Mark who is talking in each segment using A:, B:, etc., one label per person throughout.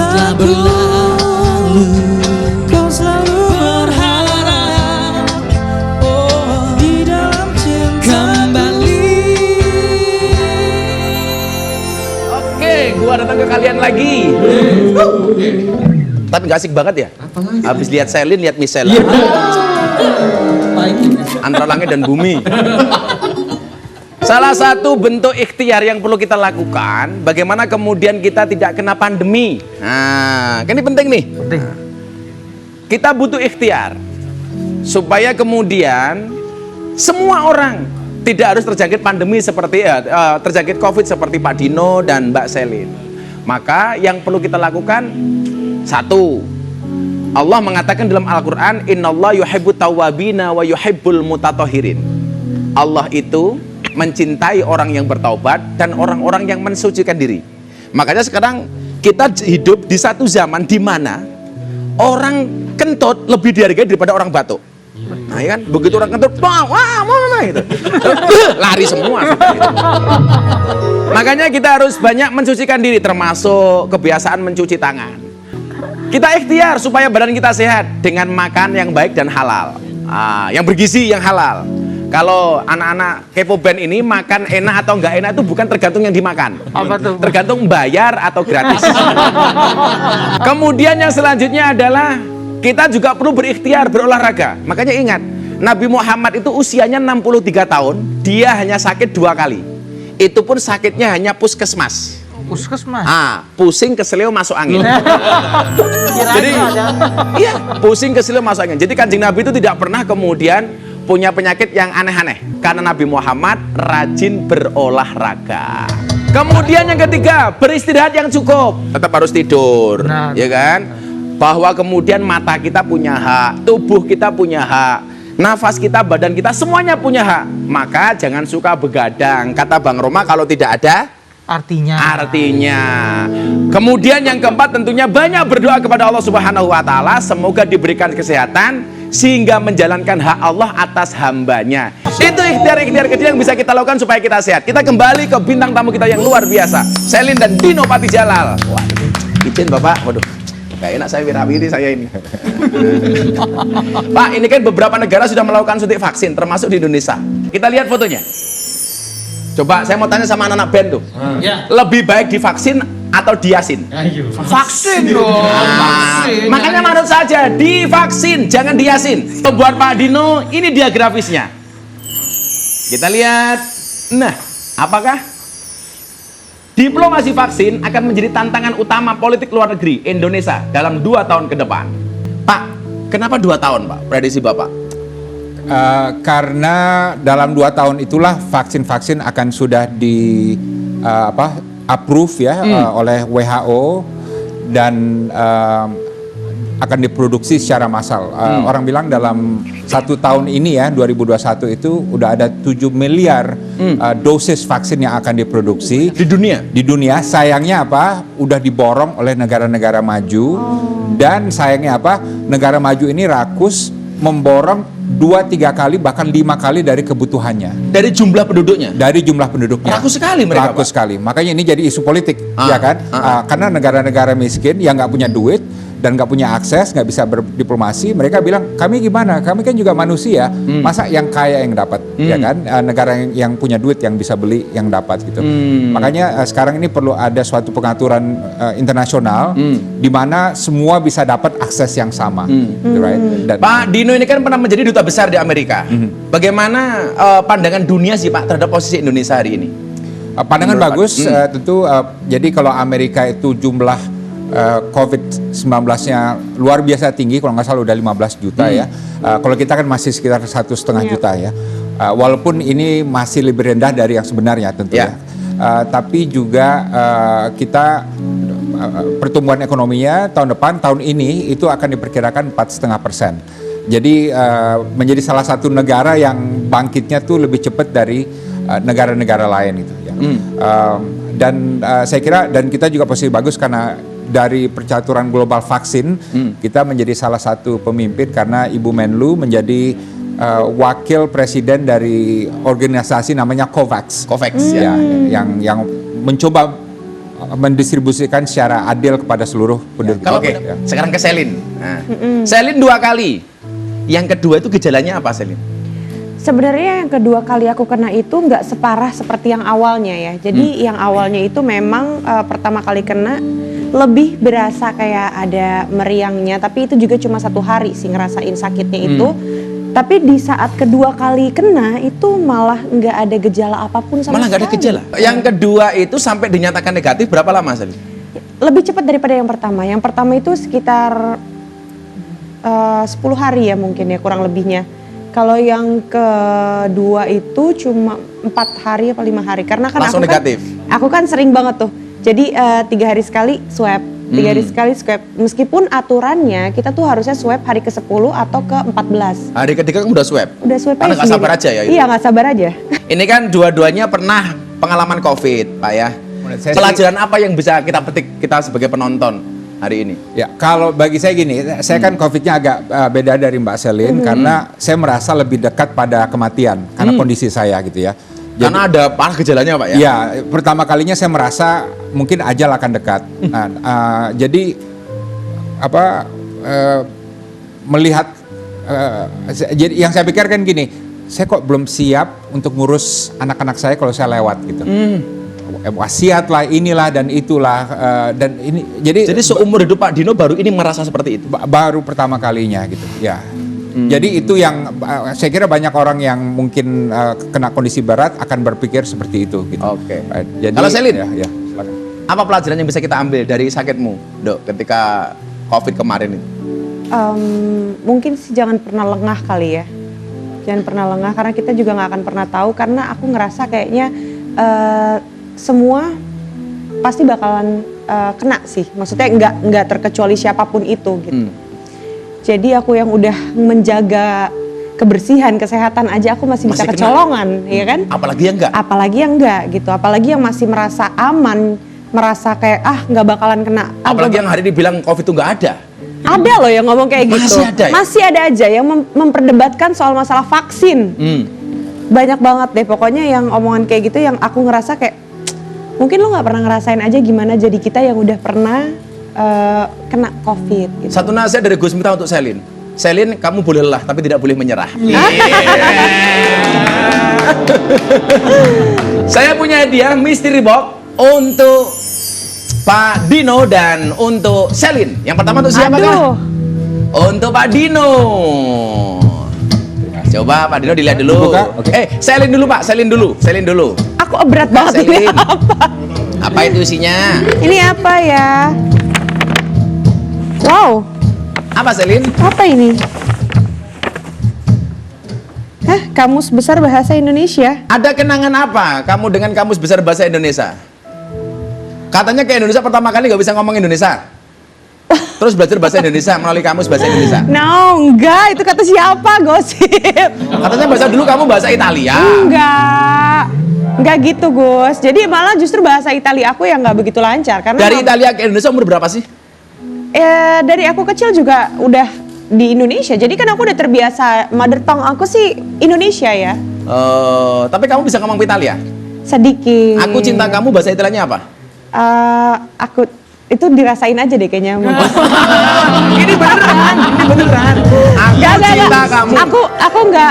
A: telah berlalu, kau selalu berharap di dalam cinta kembali.
B: Oke, gua datang ke kalian lagi. Tapi gak asik banget ya? Habis lihat Selin, lihat Michelle. Antara langit dan bumi. Salah satu bentuk ikhtiar yang perlu kita lakukan, bagaimana kemudian kita tidak kena pandemi. Nah, ini penting nih.
C: Penting.
B: Kita butuh ikhtiar supaya kemudian semua orang tidak harus terjangkit pandemi seperti terjangkit COVID seperti Pak Dino dan Mbak Selin. Maka yang perlu kita lakukan, satu, Allah mengatakan dalam Al-Quran, Innallaha yuhibbut tawwabina wa yuhibbul mutatahhirin. Allah itu mencintai orang yang bertaubat dan orang-orang yang mensucikan diri. Makanya sekarang kita hidup di satu zaman di mana orang kentut lebih dihargai daripada orang batuk. Nah, ya kan? Begitu orang kentut, wah, gitu. Lari semua. Gitu. Makanya kita harus banyak mensucikan diri, termasuk kebiasaan mencuci tangan. Kita ikhtiar supaya badan kita sehat dengan makan yang baik dan halal, yang bergizi, yang halal. Kalau anak-anak Kepo Band ini makan enak atau enggak enak itu bukan tergantung yang dimakan.
C: Apa tuh?
B: Tergantung bayar atau gratis. Kemudian yang selanjutnya adalah kita juga perlu berikhtiar, berolahraga. Makanya ingat, Nabi Muhammad itu usianya 63 tahun, dia hanya sakit 2 kali. Itu pun sakitnya hanya puskesmas.
C: Puskesmas.
B: Pusing keselio masuk angin. Jadi, iya, pusing keselio masuk angin. Jadi Kanjeng Nabi itu tidak pernah kemudian punya penyakit yang aneh-aneh, karena Nabi Muhammad rajin berolahraga. Kemudian yang ketiga, beristirahat yang cukup. Tetap harus tidur, ya kan? Bahwa kemudian mata kita punya hak, tubuh kita punya hak, nafas kita, badan kita, semuanya punya hak. Maka jangan suka begadang. Kata Bang Roma, kalau tidak ada artinya. Kemudian yang keempat, tentunya banyak berdoa kepada Allah Subhanahu wa Ta'ala, semoga diberikan kesehatan sehingga menjalankan hak Allah atas hambanya. Itu ikhtiar-ikhtiar kecil yang bisa kita lakukan supaya kita sehat. Kita kembali ke bintang tamu kita yang luar biasa, Selin dan Dino Patijalal. Wah, izin Bapak, waduh, gak enak saya wirawiri saya ini. Pak, ini kan beberapa negara sudah melakukan suntik vaksin, termasuk di Indonesia. Kita lihat fotonya. Coba saya mau tanya sama anak-anak band tuh, lebih baik divaksin atau diasin?
C: Vaksin dong.
B: Makanya menurut saja divaksin, jangan diasin. Buat Pak Dino, ini dia grafisnya. Kita lihat. Nah, apakah diplomasi vaksin akan menjadi tantangan utama politik luar negeri Indonesia dalam 2 tahun ke depan? Pak, kenapa 2 tahun, Pak? Prediksi Bapak?
D: Karena dalam 2 tahun itulah vaksin-vaksin akan sudah di approve ya oleh WHO dan akan diproduksi secara massal. Orang bilang dalam 1 tahun ini ya 2021 itu udah ada 7 miliar dosis vaksin yang akan diproduksi
B: Di dunia?
D: Di dunia. Sayangnya apa? Udah diborong oleh negara-negara maju dan sayangnya apa? Negara maju ini rakus memborong 2-3 kali bahkan 5 kali dari kebutuhannya.
B: Dari jumlah penduduknya?
D: Dari jumlah penduduknya.
B: Rakus sekali mereka,
D: Rakus sekali. Makanya ini jadi isu politik, ya kan? Karena negara-negara miskin yang nggak punya duit dan nggak punya akses, nggak bisa berdiplomasi, mereka bilang, kami gimana? Kami kan juga manusia, masa yang kaya yang dapat, ya kan? Negara yang punya duit yang bisa beli yang dapat gitu. Makanya sekarang ini perlu ada suatu pengaturan internasional di mana semua bisa dapat akses yang sama, right? Dan,
B: Pak Dino ini kan pernah menjadi duta besar di Amerika. Bagaimana pandangan dunia sih Pak terhadap posisi Indonesia hari ini?
D: Pandangan bagus, tentu. Jadi kalau Amerika itu jumlah COVID-19-nya luar biasa tinggi, kalau nggak salah udah 15 juta ya. Kalau kita kan masih sekitar 1,5 juta ya. Walaupun ini masih lebih rendah dari yang sebenarnya tentu ya. Tapi juga kita pertumbuhan ekonominya tahun depan, tahun ini itu akan diperkirakan 4,5%. Jadi menjadi salah satu negara yang bangkitnya tuh lebih cepat dari negara-negara lain gitu ya. Dan saya kira dan kita juga posisi bagus karena dari percaturan global vaksin kita menjadi salah satu pemimpin karena Ibu Menlu menjadi wakil presiden dari organisasi namanya COVAX.
B: COVAX
D: ya, yang mencoba mendistribusikan secara adil kepada seluruh penduduk.
B: Oke,
D: Ya.
B: sekarang ke Selin. Nah, Selin 2 kali. Yang kedua itu gejalanya apa, Selin?
E: Sebenarnya yang kedua kali aku kena itu nggak separah seperti yang awalnya ya. Jadi yang awalnya itu memang pertama kali kena lebih berasa kayak ada meriangnya, tapi itu juga cuma 1 hari sih ngerasain sakitnya itu. Tapi di saat kedua kali kena itu malah nggak ada gejala apapun sama
B: Malah nggak ada
E: sekali.
B: gejala. Yang kedua itu sampai dinyatakan negatif berapa lama, Selin?
E: Lebih cepat daripada yang pertama. Yang pertama itu sekitar 10 hari ya mungkin ya kurang lebihnya. Kalau yang kedua itu cuma 4 hari apa 5 hari. Karena kan
B: Langsung negatif?
E: Aku kan sering banget tuh. Jadi 3 hari sekali swab. 3 hari sekali swab. Meskipun aturannya kita tuh harusnya swab hari ke-10 atau ke-14.
B: Hari ketiga kamu udah swab?
E: Udah swab
B: Karena
E: aja
B: nggak
E: sendiri.
B: sabar aja ya itu?
E: Iya nggak sabar aja.
B: Ini kan dua-duanya pernah pengalaman COVID, Pak ya.
D: Menurut saya
B: Pelajaran apa yang bisa kita petik kita sebagai penonton hari ini?
D: Ya, kalau bagi saya gini, saya kan COVID-nya agak beda dari Mbak Selin karena saya merasa lebih dekat pada kematian karena kondisi saya gitu ya.
B: Karena ada parah gejalanya, Pak ya?
D: Iya, pertama kalinya saya merasa mungkin ajal akan dekat. Nah, jadi apa melihat jadi yang saya pikirkan gini, saya kok belum siap untuk ngurus anak-anak saya kalau saya lewat gitu. Wasiat lah, inilah dan itulah dan ini
B: Jadi seumur hidup Pak Dino baru ini merasa seperti itu?
D: baru pertama kalinya gitu ya. Jadi itu yang saya kira banyak orang yang mungkin kena kondisi berat akan berpikir seperti itu gitu.
B: Oke.
D: Jadi
B: Kalau Selin?
D: ya, silakan.
B: Apa pelajaran yang bisa kita ambil dari sakitmu, Dok, ketika COVID kemarin itu?
E: Mungkin sih jangan pernah lengah kali ya. Jangan pernah lengah karena kita juga nggak akan pernah tahu. Karena aku ngerasa kayaknya semua pasti bakalan kena sih. Maksudnya nggak terkecuali siapapun itu gitu. Jadi aku yang udah menjaga kebersihan, kesehatan aja aku masih bisa
B: Masih kena.
E: kecolongan, ya kan?
B: Apalagi yang enggak?
E: Apalagi yang enggak gitu. Apalagi yang masih merasa aman, merasa kayak nggak bakalan kena.
B: Apalagi yang hari ini bilang COVID itu nggak ada.
E: Ada loh yang ngomong kayak gitu.
B: Masih ada ya?
E: Masih ada aja yang memperdebatkan soal masalah vaksin. Banyak banget deh pokoknya yang omongan kayak gitu yang aku ngerasa kayak mungkin lo nggak pernah ngerasain aja gimana jadi kita yang udah pernah kena COVID gitu.
B: Satu nasihat dari Gus Miftah untuk Selin. Selin, kamu boleh lelah tapi tidak boleh menyerah. Saya punya hadiah mystery box untuk Pak Dino dan untuk Selin. Yang pertama untuk siapa kah?
E: Aduh.
B: Untuk Pak Dino. Coba Pak Dino dilihat dulu.
D: Buka, oke.
B: Selin dulu Pak, Selin dulu. Selin dulu.
E: Aku berat banget ini
B: Selin.
E: apa?
B: Apa itu isinya?
E: Ini apa ya? Wow,
B: Apa Selin?
E: apa ini? Hah, Kamus Besar Bahasa Indonesia.
B: Ada kenangan apa kamu dengan Kamus Besar Bahasa Indonesia? Katanya ke Indonesia pertama kali nggak bisa ngomong Indonesia. Terus belajar bahasa Indonesia melalui Kamus Bahasa Indonesia.
E: No, enggak, itu kata siapa gosip?
B: Katanya bahasa dulu kamu bahasa Italia.
E: Enggak gitu Gus. Jadi malah justru bahasa Italia aku yang nggak begitu lancar karena
B: Dari Italia ke Indonesia umur berapa sih?
E: dari aku kecil juga udah di Indonesia. Jadi kan aku udah terbiasa mother tongue aku sih Indonesia ya.
B: Tapi kamu bisa ngomong Italia?
E: Sedikit.
B: Aku cinta kamu bahasa Italianya apa?
E: Aku itu dirasain aja deh kayaknya.
B: Ini beneran. Aku cinta kamu.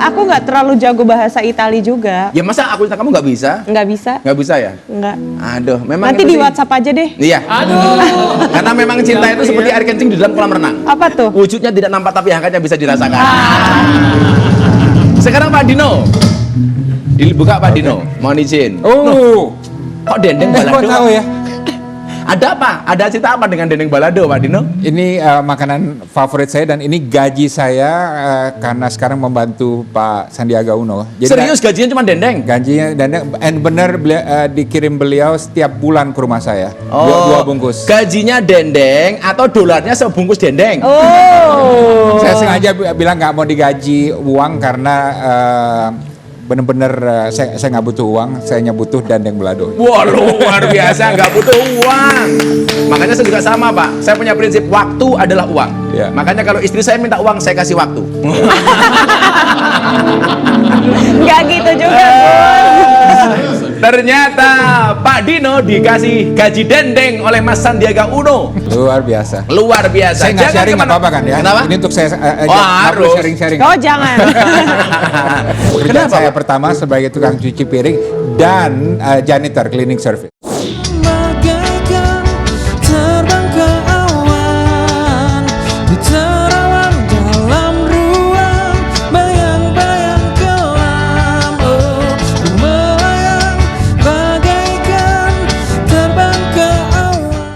E: Aku nggak terlalu jago bahasa Itali juga.
B: Ya masa aku cinta kamu nggak bisa?
E: Nggak bisa.
B: Nggak bisa ya?
E: Nggak.
B: Aduh, memang
E: Nanti
B: itu
E: di
B: sih.
E: WhatsApp aja deh.
B: Iya. Karena memang cinta itu seperti air kencing di dalam kolam renang.
E: Apa tuh?
B: Wujudnya tidak nampak tapi hangatnya bisa dirasakan. Sekarang Pak Dino. Dibuka Pak Dino. Mohon izin.
D: Oh,
B: Kok dendeng
D: kok
B: balado?
D: tahu ya?
B: Ada apa? Ada cerita apa dengan dendeng balado, Pak Dino?
D: Ini makanan favorit saya dan ini gaji saya karena sekarang membantu Pak Sandiaga Uno.
B: Serius gajinya cuma dendeng?
D: Gajinya dan benar dikirim beliau setiap bulan ke rumah saya. Dua bungkus.
B: Gajinya dendeng atau dolarnya sebungkus dendeng?
E: Oh.
D: Saya sengaja bilang nggak mau digaji uang karena bener-bener saya nggak butuh uang, saya hanya butuh dendeng balado.
B: Wah, luar biasa, nggak butuh uang. Makanya saya juga sama, Pak. Saya punya prinsip waktu adalah uang.
D: Ya.
B: Makanya kalau istri saya minta uang, saya kasih waktu.
E: Nggak gitu juga Gus.
B: Ternyata Pak Dino dikasih gaji dendeng oleh Mas Sandiaga Uno.
D: Luar biasa.
B: Luar biasa.
D: Saya nggak
B: Jangan
D: sharing nggak
B: kemana-
D: apa-apa kan ya?
B: Kenapa?
D: Ini untuk saya
B: harus.
D: sharing-sharing.
E: Oh jangan.
D: Kerjaan saya pertama sebagai tukang cuci piring dan janitor cleaning service.